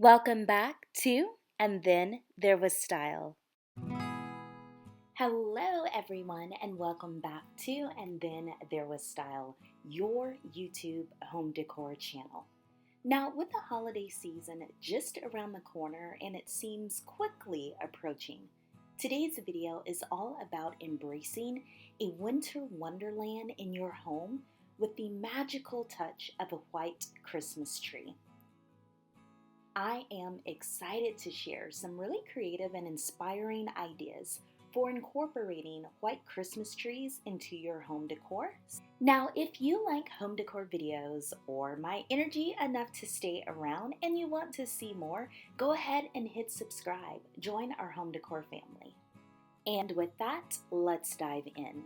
Welcome back to And Then There Was Style. Hello, everyone, and welcome back to And Then There Was Style, your YouTube home decor channel. Now, with the holiday season just around the corner and it seems quickly approaching, today's video is all about embracing a winter wonderland in your home with the magical touch of a white Christmas tree. I am excited to share some really creative and inspiring ideas for incorporating white Christmas trees into your home decor. Now, if you like home decor videos or my energy enough to stay around and you want to see more, go ahead and hit subscribe. Join our home decor family. And with that, let's dive in.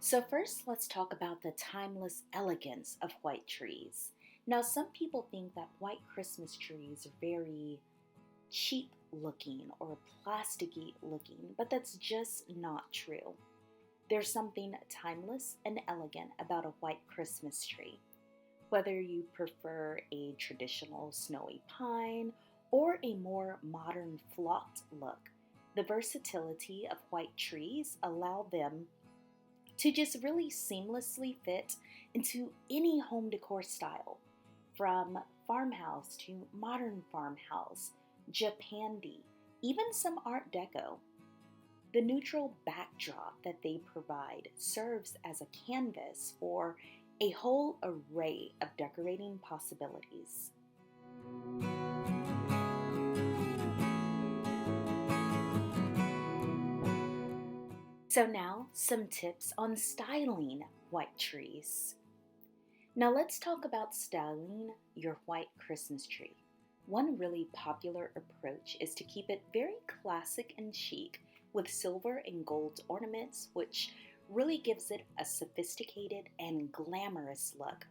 So first, let's talk about the timeless elegance of white trees. Now, some people think that white Christmas trees are very cheap looking or plasticky looking, but that's just not true. There's something timeless and elegant about a white Christmas tree. Whether you prefer a traditional snowy pine or a more modern flocked look, the versatility of white trees allow them to just really seamlessly fit into any home decor style, from farmhouse to modern farmhouse, Japandi, even some Art Deco. The neutral backdrop that they provide serves as a canvas for a whole array of decorating possibilities. So now, some tips on styling white trees. Now let's talk about styling your white Christmas tree. One really popular approach is to keep it very classic and chic with silver and gold ornaments, which really gives it a sophisticated and glamorous look.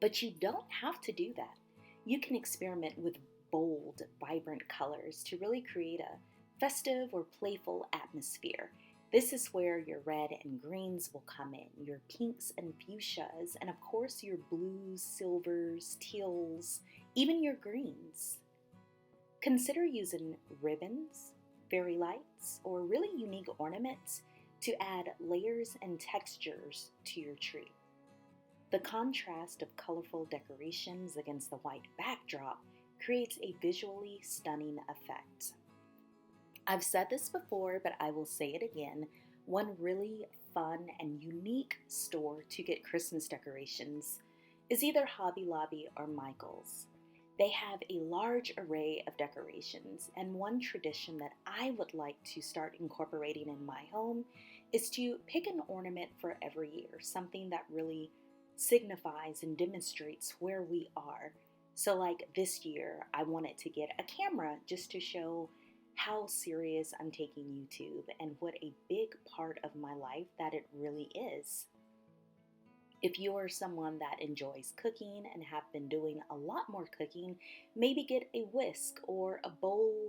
But you don't have to do that. You can experiment with bold, vibrant colors to really create a festive or playful atmosphere. This is where your red and greens will come in, your pinks and fuchsias, and of course your blues, silvers, teals, even your greens. Consider using ribbons, fairy lights, or really unique ornaments to add layers and textures to your tree. The contrast of colorful decorations against the white backdrop creates a visually stunning effect. I've said this before, but I will say it again. One really fun and unique store to get Christmas decorations is either Hobby Lobby or Michael's. They have a large array of decorations, and one tradition that I would like to start incorporating in my home is to pick an ornament for every year, something that really signifies and demonstrates where we are. So like this year, I wanted to get a camera just to show how serious I'm taking YouTube and what a big part of my life that it really is. If you are someone that enjoys cooking and have been doing a lot more cooking, maybe get a whisk or a bowl,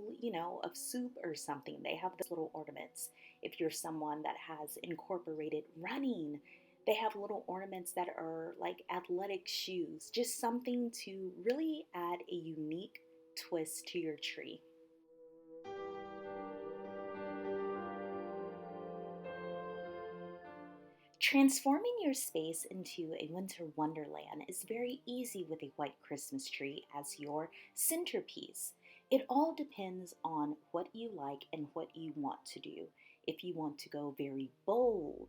of soup or something. They have those little ornaments. If you're someone that has incorporated running, they have little ornaments that are like athletic shoes, just something to really add a unique twist to your tree. Transforming your space into a winter wonderland is very easy with a white Christmas tree as your centerpiece. It all depends on what you like and what you want to do. If you want to go very bold,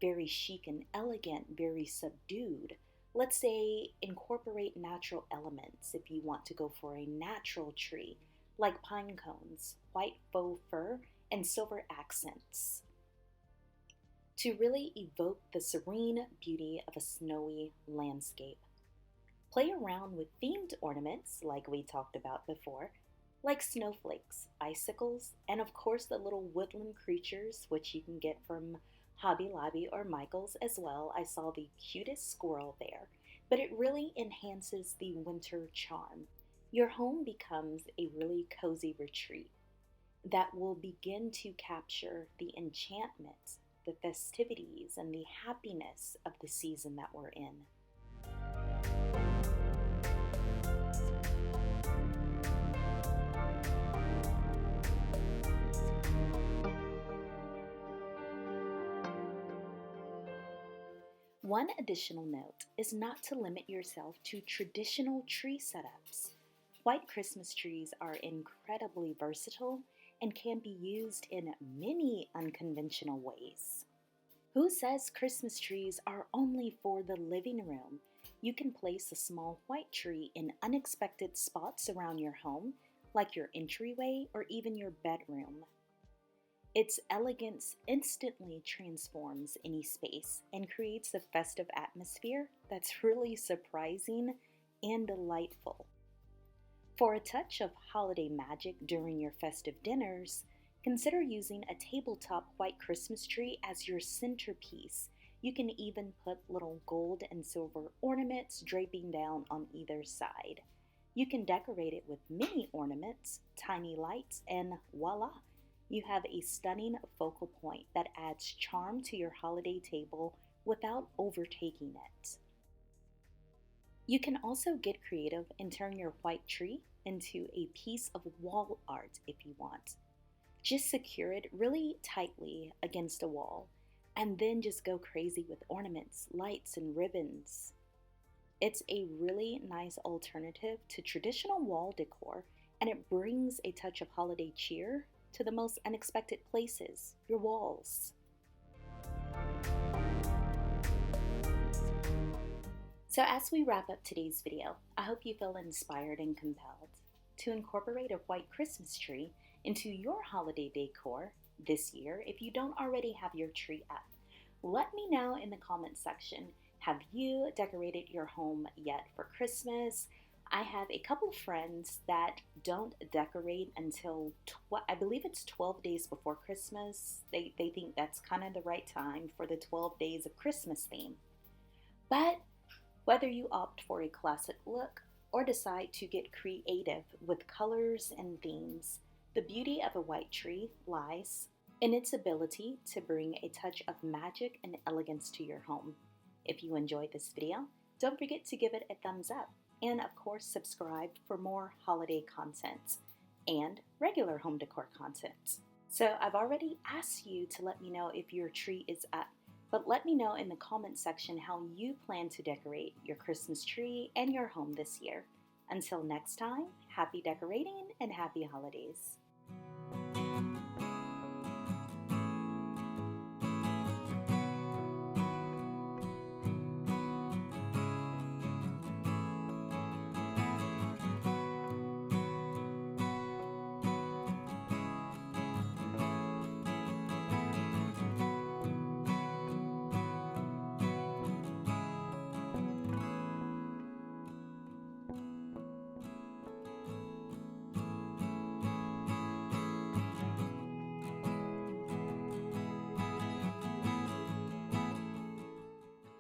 very chic and elegant, very subdued, let's say incorporate natural elements if you want to go for a natural tree, like pine cones, white faux fur, and silver accents, to really evoke the serene beauty of a snowy landscape. Play around with themed ornaments like we talked about before, like snowflakes, icicles, and of course the little woodland creatures which you can get from Hobby Lobby or Michael's as well. I saw the cutest squirrel there, but it really enhances the winter charm. Your home becomes a really cozy retreat that will begin to capture the enchantment the festivities and the happiness of the season that we're in. One additional note is not to limit yourself to traditional tree setups. White Christmas trees are incredibly versatile and can be used in many unconventional ways. Who says Christmas trees are only for the living room? You can place a small white tree in unexpected spots around your home, like your entryway or even your bedroom. Its elegance instantly transforms any space and creates a festive atmosphere that's really surprising and delightful. For a touch of holiday magic during your festive dinners, consider using a tabletop white Christmas tree as your centerpiece. You can even put little gold and silver ornaments draping down on either side. You can decorate it with mini ornaments, tiny lights, and voila! You have a stunning focal point that adds charm to your holiday table without overtaking it. You can also get creative and turn your white tree into a piece of wall art if you want. Just secure it really tightly against a wall and then just go crazy with ornaments, lights, and ribbons. It's a really nice alternative to traditional wall decor, and it brings a touch of holiday cheer to the most unexpected places, your walls. So as we wrap up today's video, I hope you feel inspired and compelled to incorporate a white Christmas tree into your holiday decor this year if you don't already have your tree up. Let me know in the comments section, have you decorated your home yet for Christmas? I have a couple of friends that don't decorate until, I believe it's 12 days before Christmas. They think that's kind of the right time for the 12 days of Christmas theme. But whether you opt for a classic look or decide to get creative with colors and themes, the beauty of a white tree lies in its ability to bring a touch of magic and elegance to your home. If you enjoyed this video, don't forget to give it a thumbs up, and of course subscribe for more holiday content and regular home decor content. So I've already asked you to let me know if your tree is up, but let me know in the comment section how you plan to decorate your Christmas tree and your home this year. Until next time, happy decorating and happy holidays.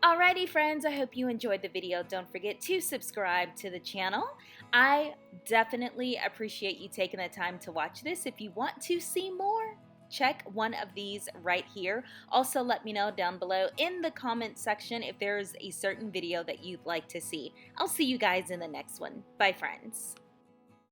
Alrighty friends, I hope you enjoyed the video. Don't forget to subscribe to the channel. I definitely appreciate you taking the time to watch this. If you want to see more, check one of these right here. Also, let me know down below in the comment section if there's a certain video that you'd like to see. I'll see you guys in the next one. Bye friends.